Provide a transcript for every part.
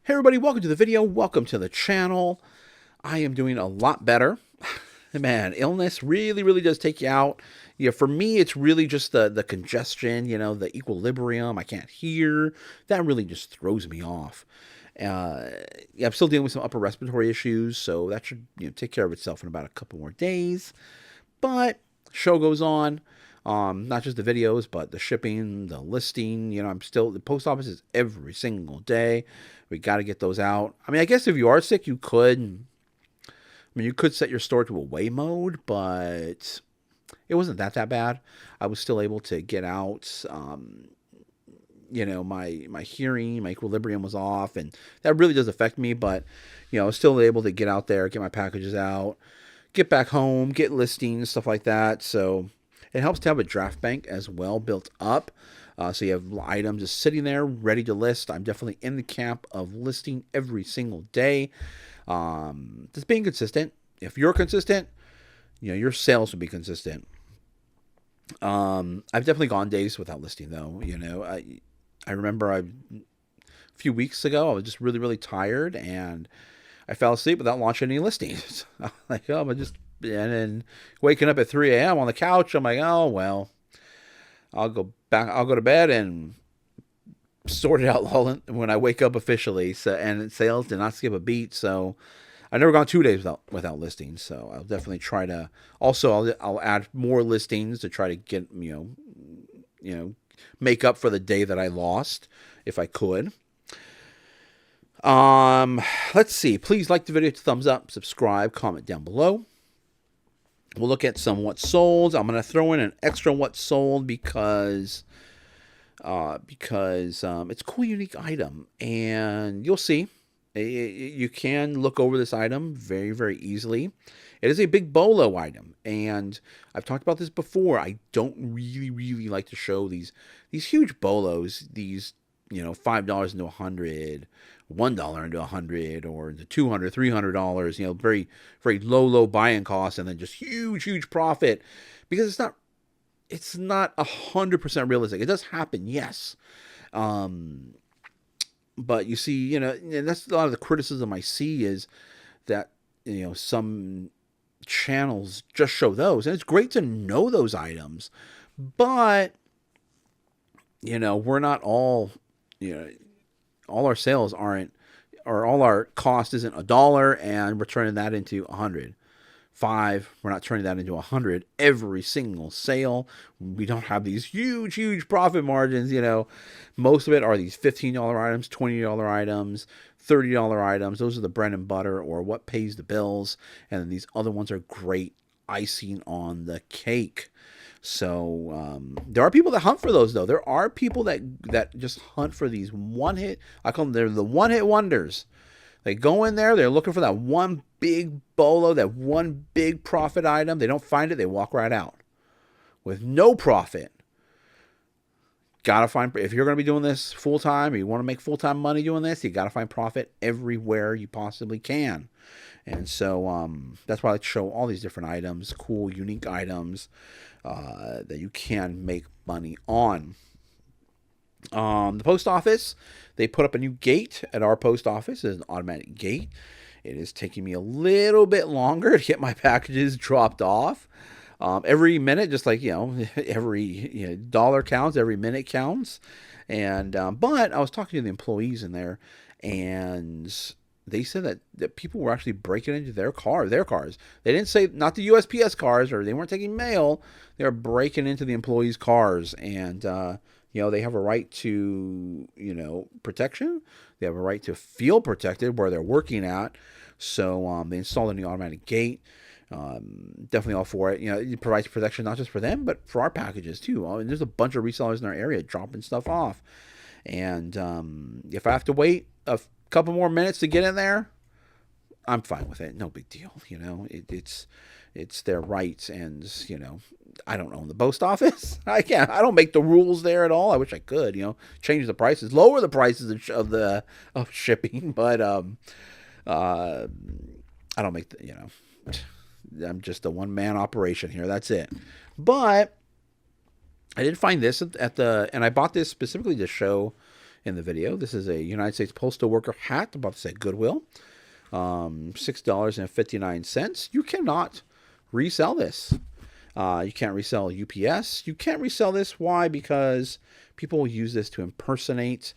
Hey everybody, welcome to the video. Welcome to the channel. I am doing a lot better. Man, illness really does take you out. Yeah, for me, it's really just the congestion, the equilibrium. I can't hear. That really just throws me off. Yeah, I'm still dealing with some upper respiratory issues, so that should take care of itself in about a couple more days. But show goes on. Not just the videos, but the shipping, the listing. I'm still, the post office is every single day. We got to get those out. I mean, I guess if you are sick, you could. You could set your store to away mode, but it wasn't that bad. I was still able to get out. My hearing, my equilibrium was off, and that really does affect me. But I was still able to get out there, get my packages out, get back home, get listings, stuff like that. So it helps to have a draft bank as well built up. So you have items just sitting there ready to list. I'm definitely in the camp of listing every single day. Just being consistent. If you're consistent, your sales will be consistent. I've definitely gone days without listing though. I remember a few weeks ago I was just really tired and I fell asleep without launching any listings. I'm like, oh, I'm just, and then waking up at 3 a.m. on the couch, I'm like, oh well, I'll go to bed and sort it out when I wake up officially. So, and sales did not skip a beat. So I've never gone 2 days without listings. So I'll definitely try to. Also, I'll add more listings to try to get make up for the day that I lost if I could. Let's see. Please like the video, thumbs up, subscribe, comment down below. We'll look at some what sold. I'm going to throw in an extra what sold because it's a cool, unique item, and you'll see. You can look over this item very easily. It is a big bolo item, and I've talked about this before. I don't really like to show these huge bolos, these $5 into $100, $1 into $100, or the $200, $300. Very low buy-in cost, and then just huge profit, because it's not 100% realistic. It does happen, yes. But you see, and that's a lot of the criticism I see is that, some channels just show those. And it's great to know those items. But, we're not all, all our sales aren't, or all our cost isn't $1 and we're turning that into 100. 5, we're not turning that into 100 every single sale. We don't have these huge profit margins. Most of it are these $15 items, $20 items, $30 items. Those are the bread and butter, or what pays the bills. And then these other ones are great icing on the cake. So there are people that hunt for those, though. There are people that just hunt for these one hit. I call them, they're the one hit wonders. They go in there, they're looking for that one big bolo, that one big profit item. They don't find it, they walk right out with no profit. Gotta find, if you're going to be doing this full time, or you want to make full time money doing this, you got to find profit everywhere you possibly can. And so that's why I like to show all these different items, cool, unique items that you can make money on. The post office, they put up a new gate at our post office. It's an automatic gate. It is taking me a little bit longer to get my packages dropped off. Every minute, just like, every dollar counts, every minute counts. And but I was talking to the employees in there, and they said that people were actually breaking into their cars. They didn't say, not the USPS cars, or they weren't taking mail. They were breaking into the employees' cars, and they have a right to, protection. They have a right to feel protected where they're working at. So they installed a new automatic gate. Definitely all for it. It provides protection not just for them, but for our packages too. And there's a bunch of resellers in our area dropping stuff off. And if I have to wait a couple more minutes to get in there, I'm fine with it. No big deal. It's their rights, and I don't own the post office. I don't make the rules there at all. I wish I could. Change the prices, lower the prices of shipping, but I don't make I'm just a one-man operation here. That's it. But I did find this and I bought this specifically to show in the video. This is a United States Postal Worker hat. I'm about to say Goodwill. $6.59. You cannot resell this. You can't resell UPS. You can't resell this. Why? Because people will use this to impersonate,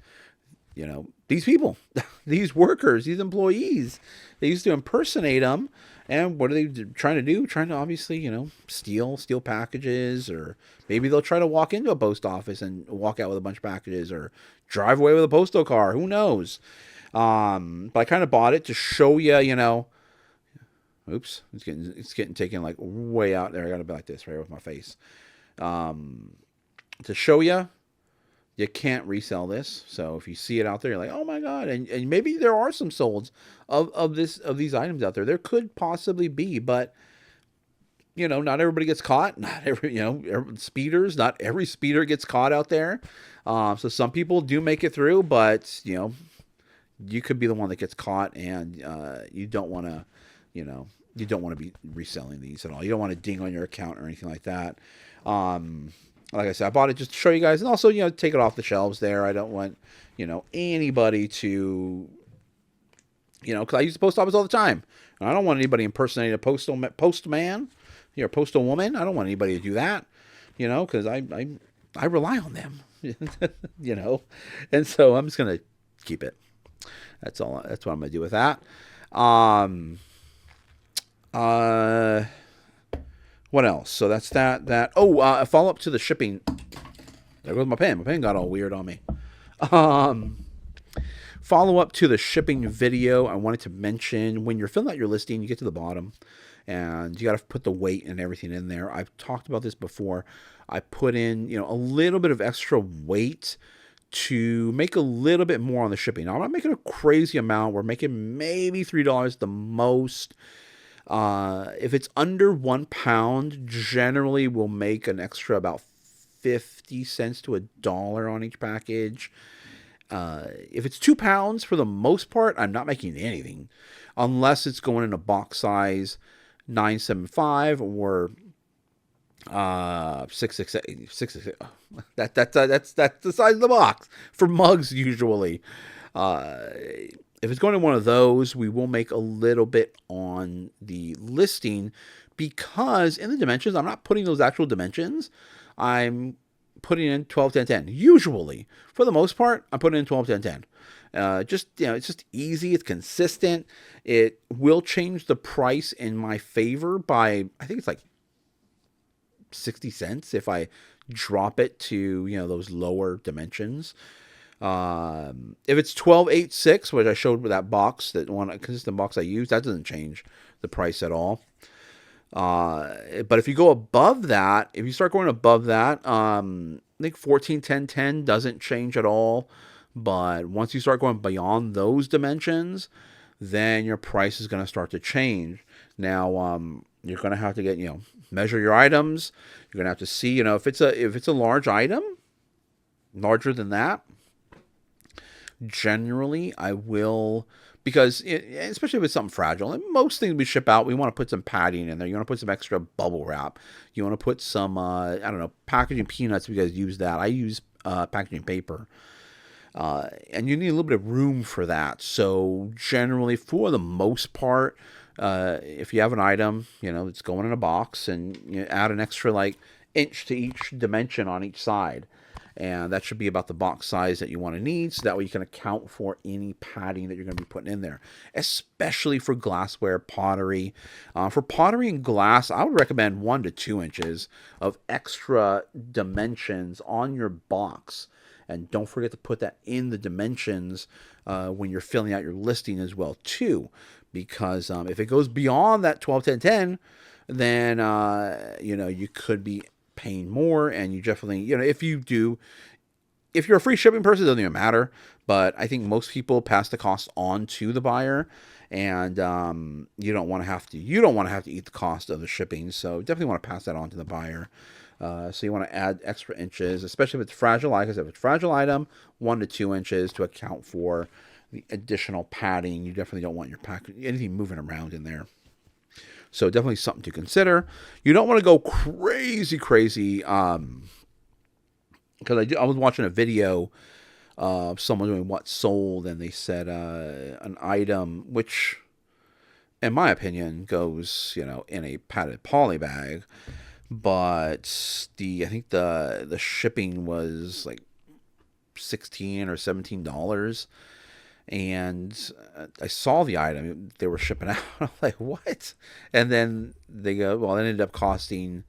these people, these workers, these employees. They used to impersonate them. And what are they trying to do? Trying to obviously, steal packages, or maybe they'll try to walk into a post office and walk out with a bunch of packages, or drive away with a postal car. Who knows? But I kind of bought it to show you, oops, it's getting taken like way out there. I got to be like this right with my face. To show you can't resell this. So if you see it out there, you're like, oh my God. And maybe there are some solds of these items out there. There could possibly be, but not everybody gets caught. Not every, speeders, not every speeder gets caught out there. So some people do make it through, but you could be the one that gets caught, and you don't want to, you don't want to be reselling these at all. You don't want to ding on your account or anything like that. Like I said, I bought it just to show you guys, and also, take it off the shelves there. I don't want, anybody to, because I use the post office all the time. And I don't want anybody impersonating a postman, postal woman. I don't want anybody to do that, because I rely on them, and so I'm just going to keep it. That's all. That's what I'm going to do with that. What else? So that's that. Oh, a follow up to the shipping. There goes my pen. My pen got all weird on me. Follow up to the shipping video. I wanted to mention, when you're filling out your listing, you get to the bottom and you got to put the weight and everything in there. I've talked about this before. I put in, a little bit of extra weight to make a little bit more on the shipping. Now, I'm not making a crazy amount. We're making maybe $3 the most. If it's under 1 pound, generally we'll make an extra about 50 cents to $1 on each package. If it's 2 pounds, for the most part, I'm not making anything, unless it's going in a box size 975 or 668. That's the size of the box for mugs usually. If it's going to one of those, we will make a little bit on the listing, because in the dimensions, I'm not putting those actual dimensions. I'm putting in 12, 10, 10. Usually, for the most part, I'm putting in 12, 10, 10. It's just easy. It's consistent. It will change the price in my favor by, I think it's like 60 cents if I drop it to, those lower dimensions. If it's 12.86, which I showed with that box, that one consistent box I used, that doesn't change the price at all. But if you go above that, if you start going above that, I think 14, 10, 10 doesn't change at all. But once you start going beyond those dimensions, then your price is going to start to change. Now, you're going to have to get, measure your items. You're going to have to see, if it's a large item, larger than that, generally I will, because especially if it's something fragile, and most things we ship out, we want to put some padding in there. You want to put some extra bubble wrap. You want to put some, packaging peanuts, if you guys use that. I use packaging paper. And you need a little bit of room for that. So generally, for the most part, if you have an item, it's going in a box, and you add an extra inch to each dimension on each side. And that should be about the box size that you want to need, so that way you can account for any padding that you're going to be putting in there, especially for glassware, pottery. For pottery and glass, I would recommend 1 to 2 inches of extra dimensions on your box. And don't forget to put that in the dimensions when you're filling out your listing as well, too. Because if it goes beyond that 12, 10, 10, then, you could be paying more. And you definitely, if you're a free shipping person, it doesn't even matter. But I think most people pass the cost on to the buyer. And you don't want to have to eat the cost of the shipping. So definitely want to pass that on to the buyer. So you want to add extra inches, especially if it's fragile. Like I said, if it's a fragile item, 1 to 2 inches to account for the additional padding. You definitely don't want your anything moving around in there. So definitely something to consider. You don't want to go crazy, because I was watching a video someone doing what sold, and they said an item which, in my opinion, goes in a padded poly bag, but I think the shipping was like $16 or $17, and I saw the item they were shipping out. I'm like, what? And then they go, well, it ended up costing,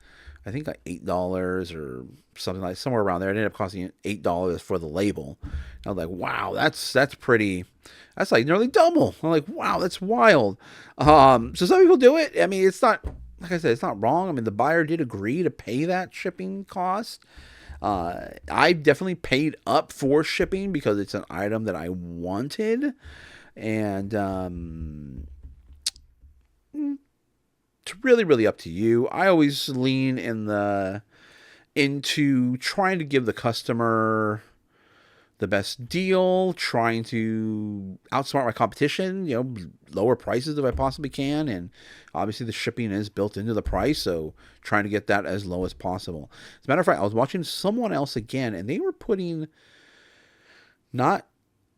I think like $8 or something, like somewhere around there. It ended up costing $8 for the label. And I was like, wow, that's pretty. That's like nearly double. I'm like, wow, that's wild. So some people do it. I mean, it's not, like I said, it's not wrong. I mean, the buyer did agree to pay that shipping cost. I definitely paid up for shipping because it's an item that I wanted, and it's really, really up to you. I always lean into trying to give the customer the best deal, trying to outsmart my competition, lower prices if I possibly can. And obviously the shipping is built into the price, so trying to get that as low as possible. As a matter of fact, I was watching someone else again, and they were putting not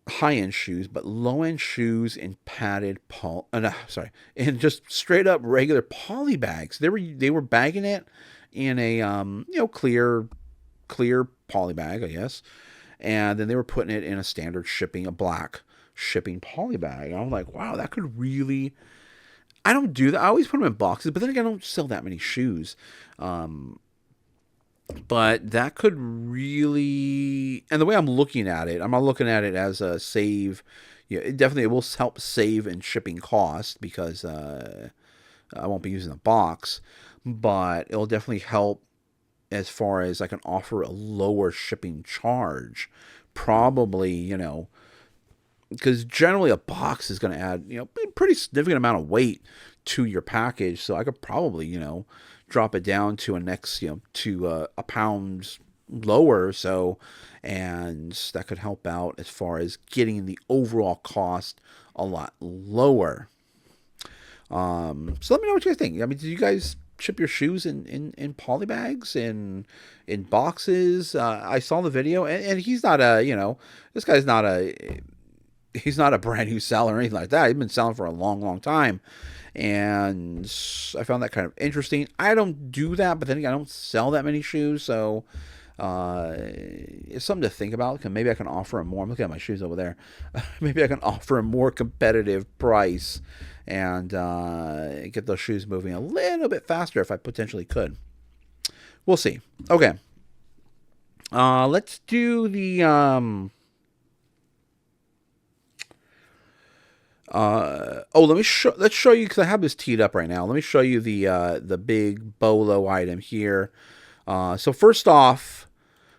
high-end shoes, but low-end shoes in padded in just straight up regular poly bags. They were bagging it in a clear poly bag, I guess. And then they were putting it in a black shipping poly bag. And I'm like, wow, that could really. I don't do that. I always put them in boxes, but then again, I don't sell that many shoes. But that could really. And the way I'm looking at it, I'm not looking at it as a save. It will help save in shipping costs because I won't be using a box, but it'll definitely help as far as I can offer a lower shipping charge. Probably, because generally a box is going to add, a pretty significant amount of weight to your package. So I could probably, drop it down to a pound lower. So, and that could help out as far as getting the overall cost a lot lower. So let me know what you guys think. I mean, do you guys ship your shoes in poly bags and in boxes? I saw the video, and he's not this guy's not he's not a brand new seller or anything like that. He's been selling for a long, long time, and I found that kind of interesting. I don't do that, but then again, I don't sell that many shoes, so it's something to think about. Cause maybe I can offer him more. I'm looking at my shoes over there. Maybe I can offer a more competitive price and get those shoes moving a little bit faster if I potentially could. We'll see. Okay. Let's do the let's show you, because I have this teed up right now. Let me show you the big bolo item here. So first off,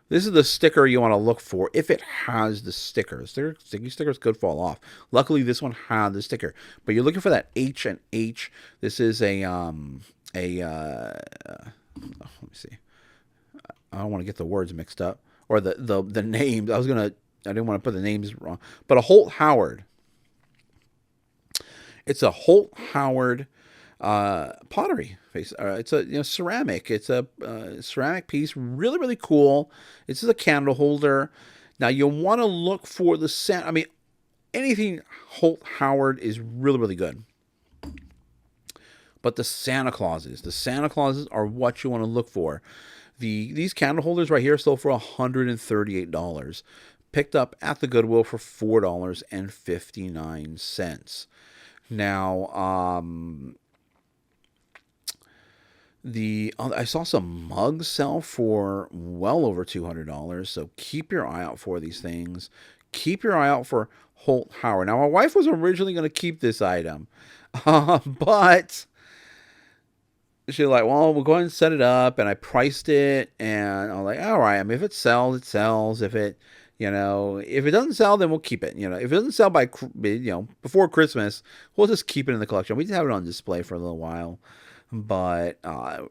this is the sticker you want to look for if it has the sticker. Sticky stickers could fall off. Luckily, this one had the sticker. But you're looking for that H and H. This is let me see. I don't want to get the words mixed up or the names. I didn't want to put the names wrong. But a Holt Howard. It's a Holt Howard pottery face. It's a ceramic. It's a ceramic piece. Really, really cool. This is a candle holder. Now you'll want to look for the scent. I mean, anything Holt Howard is really, really good. But the Santa Clauses are what you want to look for. These candle holders right here sold for $138. Picked up at the Goodwill for $4.59. Now, I saw some mugs sell for well over $200. So keep your eye out for these things. Keep your eye out for Holt Howard. Now, my wife was originally going to keep this item, but she's like, well, we'll go ahead and set it up. And I priced it, and I'm like, all right. I mean, if it sells, it sells. If it doesn't sell, then we'll keep it. If it doesn't sell by, before Christmas, we'll just keep it in the collection. We just have it on display for a little while. But, my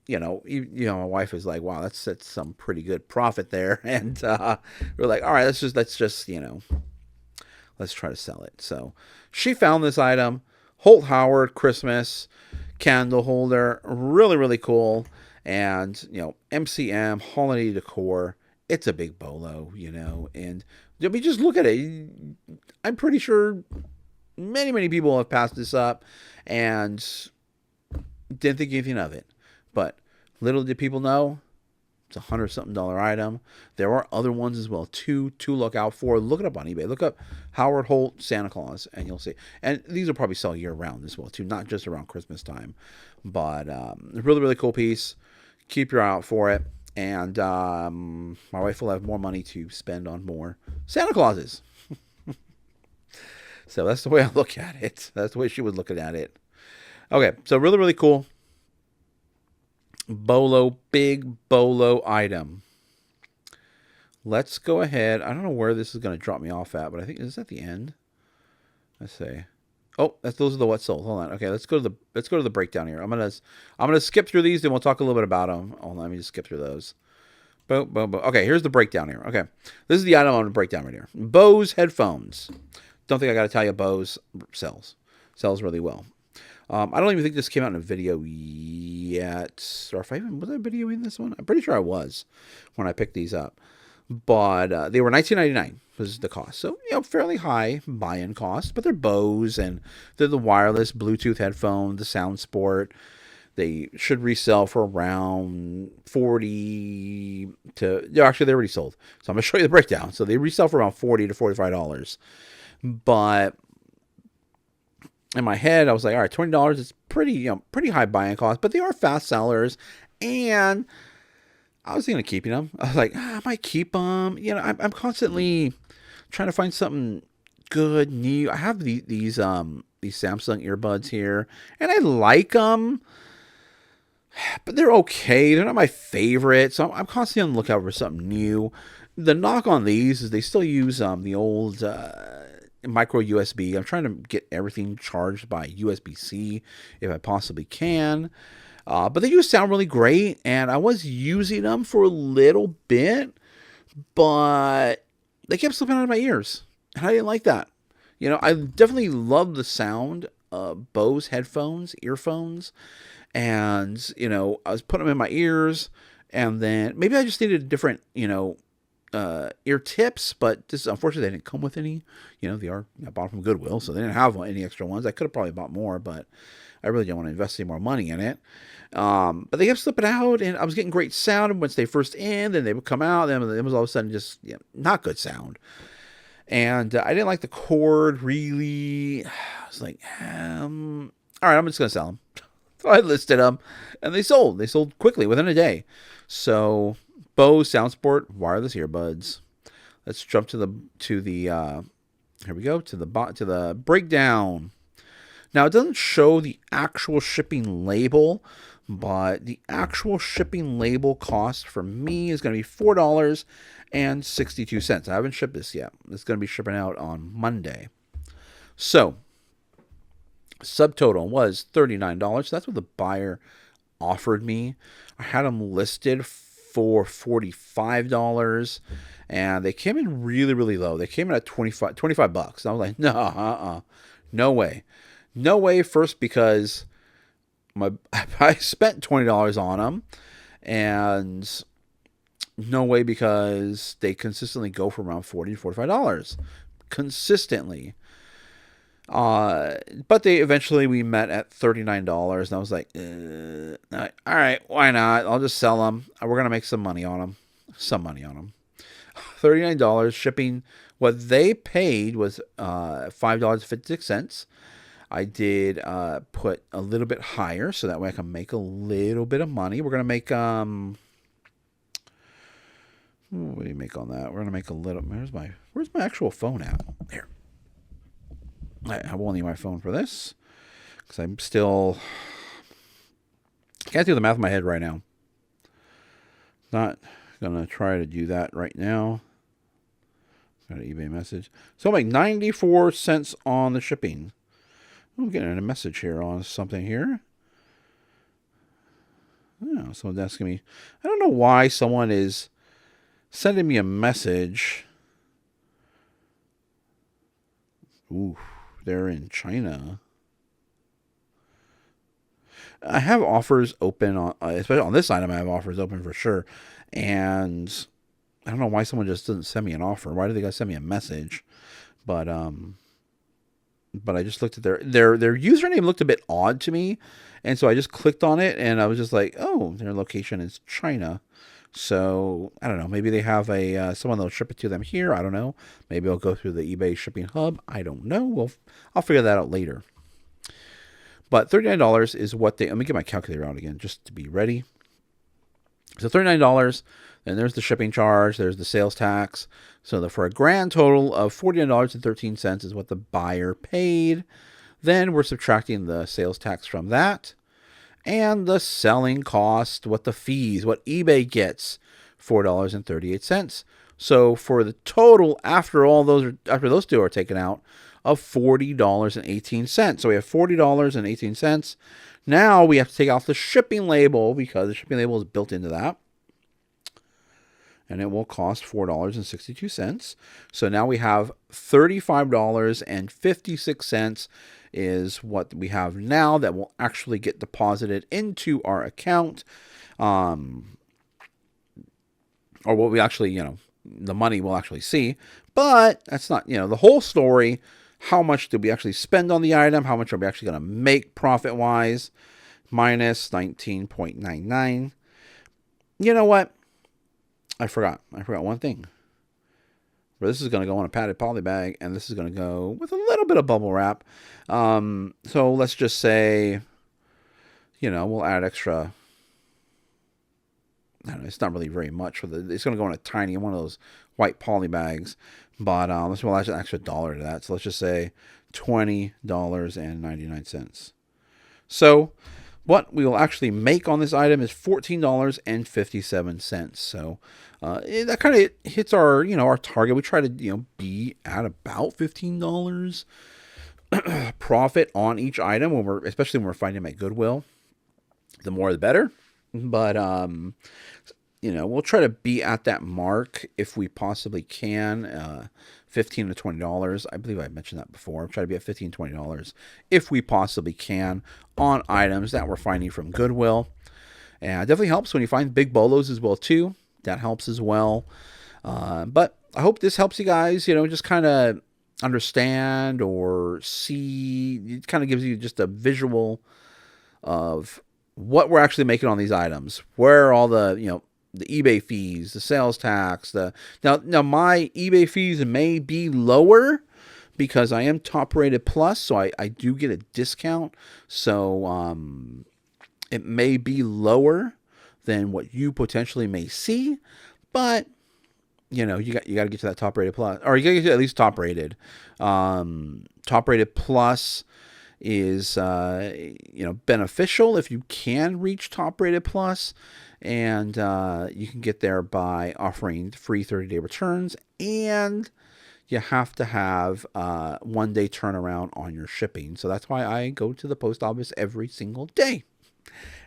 wife is like, wow, that's some pretty good profit there. And we're like, all right, let's just, let's try to sell it. So she found this item, Holt Howard Christmas candle holder, really, really cool. And, MCM, holiday decor, it's a big bolo, and I mean, just look at it. I'm pretty sure many people have passed this up and didn't think anything of it. But little did people know, it's $100-something item. There are other ones as well too to look out for. Look it up on eBay. Look up Howard Holt Santa Claus, and you'll see. And these will probably sell year round as well too, not just around Christmas time. But really cool piece. Keep your eye out for it. And my wife will have more money to spend on more Santa Clauses. So that's the way I look at it. That's the way she was looking at it. Okay, so really cool. Bolo, big bolo item. Let's go ahead. I don't know where this is going to drop me off at, but I think is at the end. Let's see. Oh, those are the what sold. Hold on. Okay, let's go to the breakdown here. I'm gonna skip through these, and we'll talk a little bit about them. Hold on, let me just skip through those. Boom. Okay, here's the breakdown here. Okay, this is the item I'm gonna break down right here. Bose headphones. Don't think I got to tell you, Bose sells really well. I don't even think this came out in a video yet, or if I even was I videoing this one. I'm pretty sure I was when I picked these up, but they were $19.99 was the cost. So fairly high buy-in cost, but they're Bose and they're the wireless Bluetooth headphone, the Sound Sport. They should resell for around 40 to. Yeah, actually, they already sold. So I'm gonna show you the breakdown. So they resell for around $40 to $45. But in my head, I was like, all right, $20 is pretty high buying cost, but they are fast sellers. And I was thinking of keeping them. I was like, I might keep them. I'm constantly trying to find something good, new. I have these Samsung earbuds here, and I like them, but they're okay. They're not my favorite, so I'm constantly on the lookout for something new. The knock on these is they still use the old micro USB. I'm trying to get everything charged by USB-C if I possibly can. But they do sound really great, and I was using them for a little bit, but they kept slipping out of my ears, and I didn't like that. I definitely love the sound of Bose earphones, and, I was putting them in my ears, and then maybe I just needed a different, ear tips, but this unfortunately they didn't come with any. I bought them from Goodwill, so they didn't have any extra ones. I could have probably bought more, but I really didn't want to invest any more money in it. But they kept slipping out, and I was getting great sound once they first in, then they would come out, then it was all of a sudden just not good sound. And I didn't like the cord really. I was like, all right, I'm just gonna sell them. So I listed them, and they sold. They sold quickly within a day. So Bose SoundSport wireless earbuds. Let's jump to the here we go to the breakdown. Now it doesn't show the actual shipping label, but the actual shipping label cost for me is going to be $4.62. I haven't shipped this yet. It's going to be shipping out on Monday. So subtotal was $39. So that's what the buyer offered me. I had them listed for $45, and they came in really low. They came in at $25. And I was like, no way. First, because I spent $20 on them, and no way because they consistently go for around $40 to $45 consistently. But we met at $39, and I was like, all right, why not? I'll just sell them. We're gonna make some money on them. $39 shipping. What they paid was $5.56. I did put a little bit higher, so that way I can make a little bit of money. We're gonna make what do you make on that? We're gonna make a little. Where's my actual phone at? There. I won't need my phone for this because I'm still can't do the math in my head right now. Not gonna try to do that right now. Got an eBay message. So I'll make 94 cents on the shipping. I'm getting a message here on something here. Oh, someone's asking me. I don't know why someone is sending me a message. Ooh. They're in China. I have offers open on, especially on this item. I have offers open for sure, and I don't know why someone just doesn't send me an offer. Why do they gotta send me a message? But I just looked at their username looked a bit odd to me, and so I just clicked on it, and I was just like, oh, their location is China. So I don't know. Maybe they have a someone that'll ship it to them here. I don't know. Maybe I'll go through the eBay shipping hub. I don't know. I'll figure that out later. But $39 is what they. Let me get my calculator out again just to be ready. So $39. And there's the shipping charge. There's the sales tax. So for a grand total of $49.13 is what the buyer paid. Then we're subtracting the sales tax from that. And the selling cost, what the fees, what eBay gets, $4.38. So for the total after those two are taken out of $40.18. So we have $40.18. Now we have to take off the shipping label because the shipping label is built into that. And it will cost $4.62. So now we have $35.56 is what we have now that will actually get deposited into our account. Or what we actually, the money we'll actually see. But that's not, the whole story. How much did we actually spend on the item? How much are we actually going to make profit-wise? Minus 19.99. You know what? I forgot one thing. But this is going to go on a padded poly bag, and this is going to go with a little bit of bubble wrap. So let's just say, we'll add extra. I don't know, it's not really very much it's going to go in a tiny one of those white poly bags. But we'll add an extra $1 to that. So let's just say $20.99. So what we will actually make on this item is $14.57. So that kind of hits our, our target. We try to, be at about $15 profit on each item especially when we're finding them at Goodwill. The more the better. But we'll try to be at that mark if we possibly can. $15 to $20. I believe I mentioned that before. Try to be at $15, $20 if we possibly can on items that we're finding from Goodwill. And it definitely helps when you find big bolos as well too. That helps as well. But I hope this helps you guys, just kind of understand or see. It kind of gives you just a visual of what we're actually making on these items. Where all the, the eBay fees, the sales tax, now my eBay fees may be lower because I am top rated plus, so I do get a discount. So it may be lower than what you potentially may see, but you got to get to that top rated plus, or you got to get to at least top rated. Top rated plus is beneficial if you can reach top rated plus. And you can get there by offering free 30-day returns, and you have to have 1 day turnaround on your shipping. So that's why I go to the post office every single day,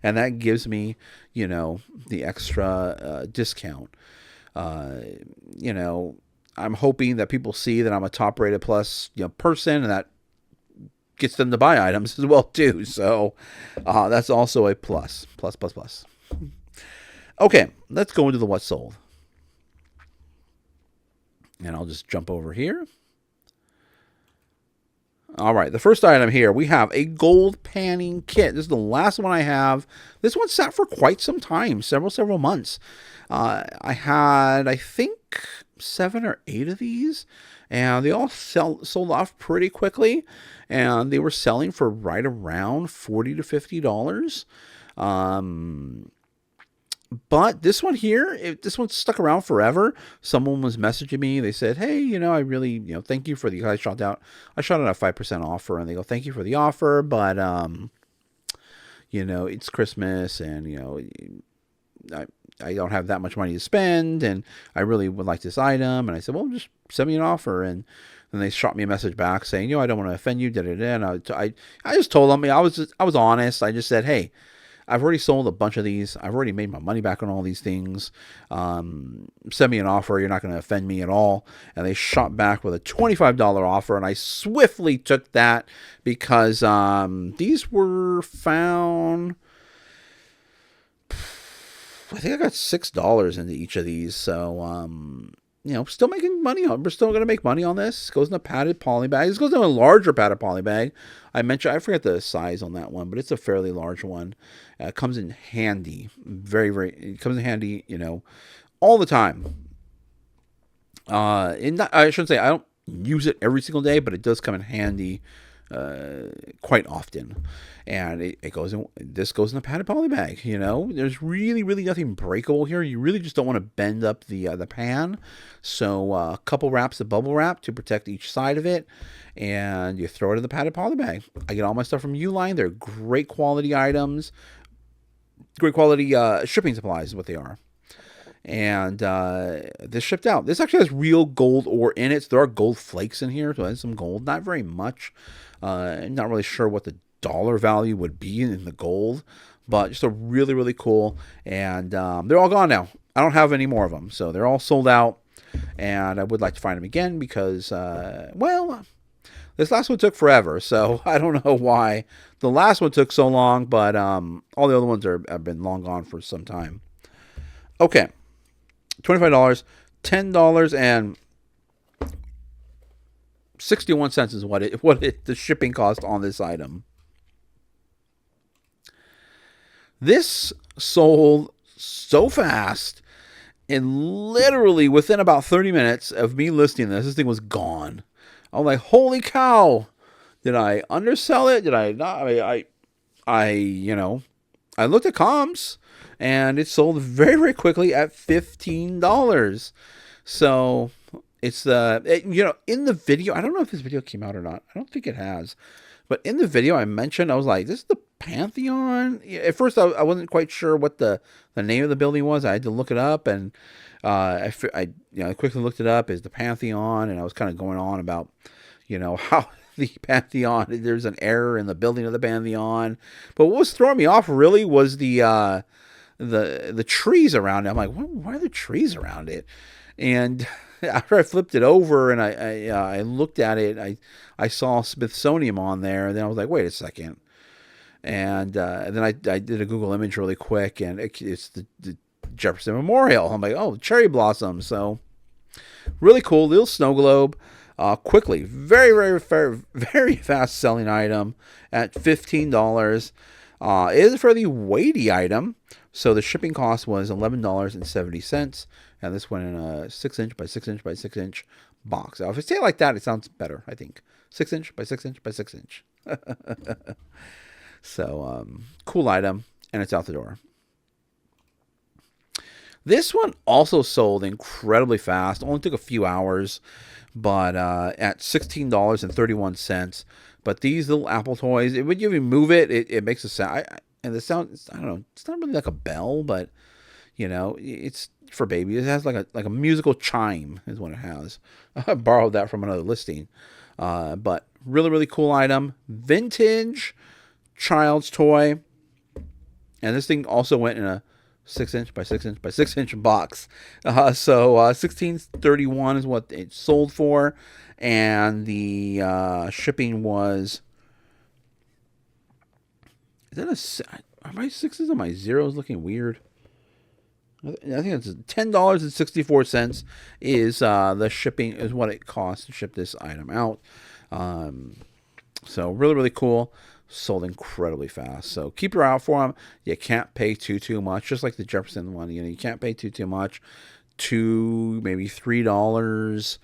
and that gives me, the extra discount. I'm hoping that people see that I'm a top rated plus person, and that gets them to buy items as well too. So that's also a plus. Okay, let's go into the what sold. And I'll just jump over here. All right, the first item here, we have a gold panning kit. This is the last one I have. This one sat for quite some time, several months. I had, I think, 7 or 8 of these, and they all sold off pretty quickly, and they were selling for right around $40 to $50. But this one here, this one stuck around forever. Someone was messaging me. They said, hey, I really, thank you for the, I shot out a 5% offer, and they go, thank you for the offer, but, it's Christmas, and, I don't have that much money to spend, and I really would like this item. And I said, well, just send me an offer. And then they shot me a message back saying, I don't want to offend you, And I just told them, I was honest. I just said, hey, I've already sold a bunch of these. I've already made my money back on all these things. Send me an offer. You're not going to offend me at all. And they shot back with a $25 offer, and I swiftly took that because these were found I think I got $6 into each of these. So, still making money on. We're still going to make money on this. It goes in a padded poly bag. This goes in a larger padded poly bag. I forget the size on that one, but it's a fairly large one. It comes in handy. Very, very. It comes in handy. All the time. I shouldn't say I don't use it every single day, but it does come in handy quite often. And it goes in. This goes in a padded poly bag. There's really, really nothing breakable here. You really just don't want to bend up the pan. So a couple wraps of bubble wrap to protect each side of it, and you throw it in the padded poly bag. I get all my stuff from Uline. They're great quality items. Great quality shipping supplies is what they are. And this shipped out. This actually has real gold ore in it. So there are gold flakes in here. So it has some gold. Not very much. Not really sure what the dollar value would be in the gold. But just a really, really cool. And they're all gone now. I don't have any more of them. So they're all sold out. And I would like to find them again because, this last one took forever. So I don't know why the last one took so long. But all the other ones have been long gone for some time. Okay. $25, $10 and 61 cents is what the shipping cost on this item. This sold so fast, and literally within about 30 minutes of me listing this thing was gone. I'm like, holy cow! Did I undersell it? Did I not? I looked at comms. And it sold very, very quickly at $15. So it's in the video, I don't know if this video came out or not. I don't think it has. But in the video I mentioned, I was like, this is the Pantheon? At first I wasn't quite sure what the name of the building was. I had to look it up, and I quickly looked it up as the Pantheon, and I was kind of going on about, how the Pantheon, there's an error in the building of the Pantheon. But what was throwing me off really was the trees around it. I'm like, why are there trees around it? And after I flipped it over and I looked at it, I saw Smithsonian on there, and then I was like, wait a second. And then I did a Google image really quick, and it's the Jefferson Memorial. I'm like, oh, cherry blossoms. So really cool little snow globe. Quickly, very, very, very, very fast selling item at $15. It is a fairly weighty item. So the shipping cost was $11.70, and this went in a 6-inch by 6-inch by 6-inch box. Now, if I say it like that, it sounds better, I think. 6-inch by 6-inch by 6-inch. So, cool item, and it's out the door. This one also sold incredibly fast. Only took a few hours, but at $16.31. But these little Apple toys, when you move it, it makes a sound. And the sound, I don't know, it's not really like a bell, but, it's for babies. It has like a musical chime is what it has. I borrowed that from another listing. But really, really cool item. Vintage child's toy. And this thing also went in a 6-inch by 6-inch by 6-inch box. So $16.31 is what it sold for. And the shipping was... Are my 6s and my 0s looking weird? I think it's $10.64 is the shipping, is what it costs to ship this item out. So really, really cool. Sold incredibly fast. So keep your eye out for them. You can't pay too much. Just like the Jefferson one, you can't pay too much. $2, maybe $3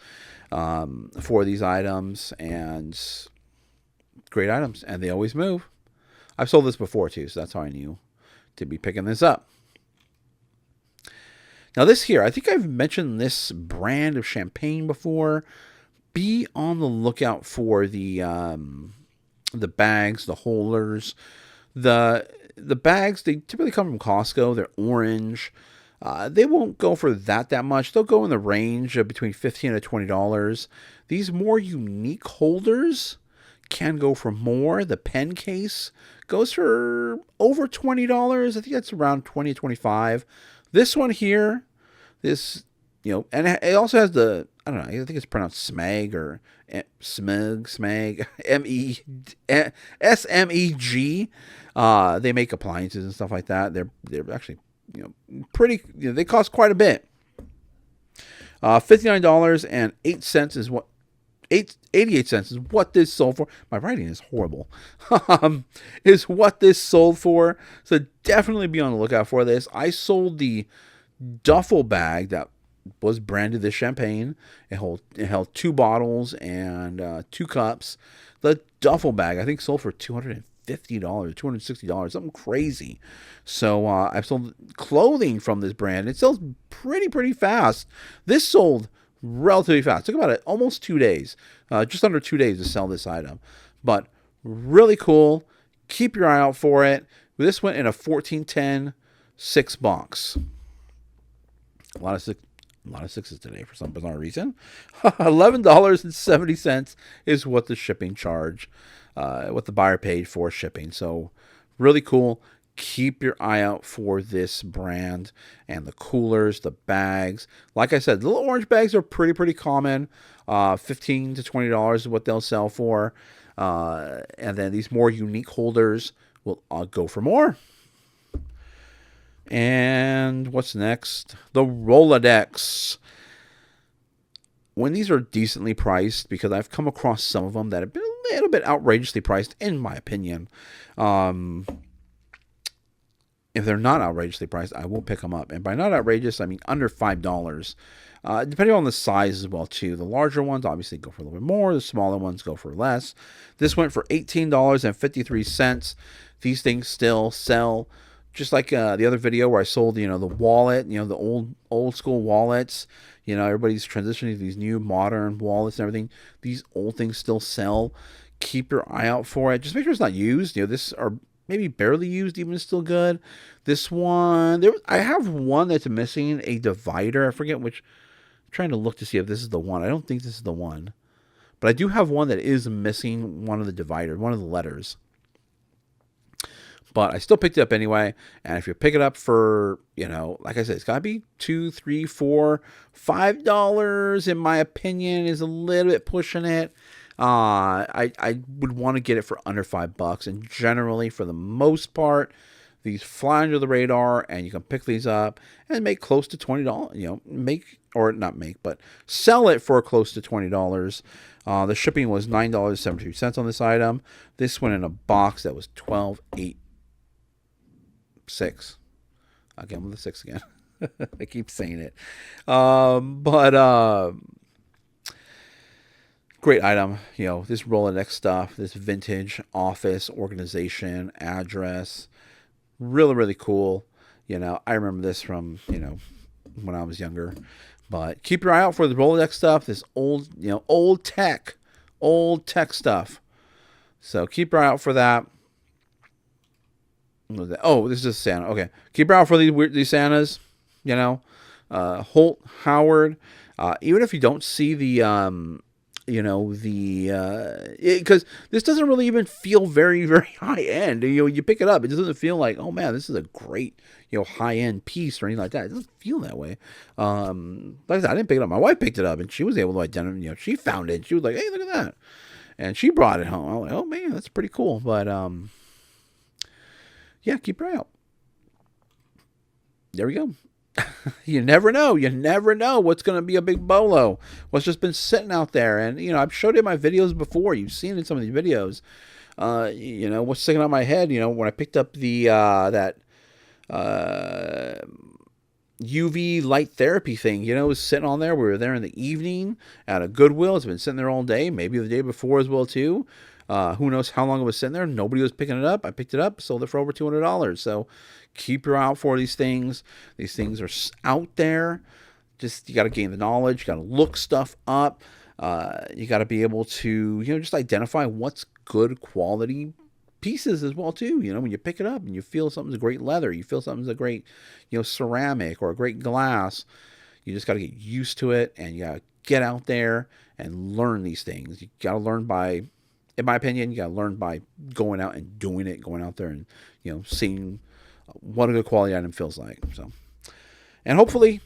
for these items, and great items, and they always move. I've sold this before too, so that's how I knew to be picking this up. Now this here, I think I've mentioned this brand of champagne before. Be on the lookout for the bags, the holders. The bags, they typically come from Costco. They're orange. They won't go for that much. They'll go in the range of between $15 to $20. These more unique holders can go for more. The pen case goes for over $20. I think that's around $20 to $25. This one here, and it also has the, I don't know, I think it's pronounced Smeg or Smeg, SMEG. They make appliances and stuff like that. They're actually pretty. They cost quite a bit. $59.08 is what 88 cents is what this sold for. My writing is horrible. Is what this sold for. So definitely be on the lookout for this. I sold the duffel bag that was branded the champagne. It held 2 bottles and 2 cups. The duffel bag I think sold for $250, $260, something crazy. So I've sold clothing from this brand. It sells pretty fast. This sold relatively fast. It took about almost 2 days, just under 2 days to sell this item. But really cool. Keep your eye out for it. This went in a 1410 6 box. A lot of sixes today for some bizarre reason. $11.70 is what the shipping charge, what the buyer paid for shipping. So really cool. Keep your eye out for this brand and the coolers, the bags. Like I said, the little orange bags are pretty common. $15 to $20 is what they'll sell for. And then these more unique holders will go for more. And what's next? The Rolodex. When these are decently priced, because I've come across some of them that have been a little bit outrageously priced, in my opinion. If they're not outrageously priced, I will pick them up. And by not outrageous, I mean under $5. Depending on the size as well, too. The larger ones obviously go for a little bit more. The smaller ones go for less. This went for $18.53. These things still sell. Just like the other video where I sold, the wallet, the old school wallets. Everybody's transitioning to these new modern wallets and everything. These old things still sell. Keep your eye out for it. Just make sure it's not used. This are maybe barely used, even still good. This one, I have one that's missing a divider. I forget which. I'm trying to look to see if this is the one. I don't think this is the one. But I do have one that is missing one of the divider, one of the letters. But I still picked it up anyway. And if you pick it up for, like I said, it's got to be $2, $3, $4, $5, in my opinion, is a little bit pushing it. I would want to get it for under $5. And generally, for the most part, these fly under the radar, and you can pick these up and make close to $20. But sell it for close to $20. The shipping was $9.73 on this item. This went in a box that was $12.86. Again with the 6 again. I keep saying it. Great item. This Rolodex stuff, this vintage office organization address, really cool. I remember this from when I was younger. But keep your eye out for the Rolodex stuff. This old tech stuff. So keep your eye out for that. Oh, this is Santa. Okay, keep your eye out for these Santas. Holt, Howard. Even if you don't see the because this doesn't really even feel very high end. You pick it up, it doesn't feel like, oh man, this is a great high end piece or anything like that. It doesn't feel that way. Like I said, I didn't pick it up. My wife picked it up, and she was able to identify. She found it. She was like, hey, look at that, and she brought it home. I was like, oh man, that's pretty cool. But yeah, keep your eye out. There we go. You never know. You never know what's going to be a big bolo. What's just been sitting out there. And, I've showed it in my videos before. You've seen it in some of these videos. What's sticking out my head, when I picked up the that UV light therapy thing, it was sitting on there. We were there in the evening at a Goodwill. It's been sitting there all day, maybe the day before as well, too. Who knows how long it was sitting there. Nobody was picking it up. I picked it up, sold it for over $200. So keep your eye out for these things. These things are out there. Just, you got to gain the knowledge. You got to look stuff up. You got to be able to, just identify what's good quality pieces as well, too. When you pick it up and you feel something's a great leather, you feel something's a great, ceramic or a great glass, you just got to get used to it, and you got to get out there and learn these things. You got to learn in my opinion, you got to learn by going out and doing it, going out there and, seeing what a good quality item feels like. So, and hopefully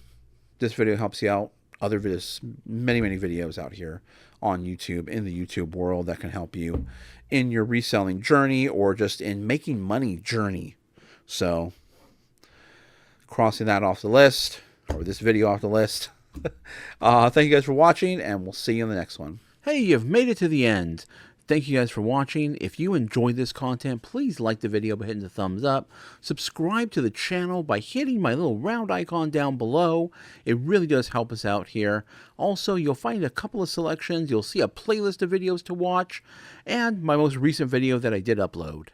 this video helps you out. Other videos, many videos out here on YouTube, in the YouTube world, that can help you in your reselling journey or just in making money journey. So, crossing that off the list, or this video off the list. Thank you guys for watching, and we'll see you in the next one. Hey, you've made it to the end. Thank you guys for watching. If you enjoyed this content, please like the video by hitting the thumbs up. Subscribe to the channel by hitting my little round icon down below. It really does help us out here. Also, you'll find a couple of selections. You'll see a playlist of videos to watch, and my most recent video that I did upload.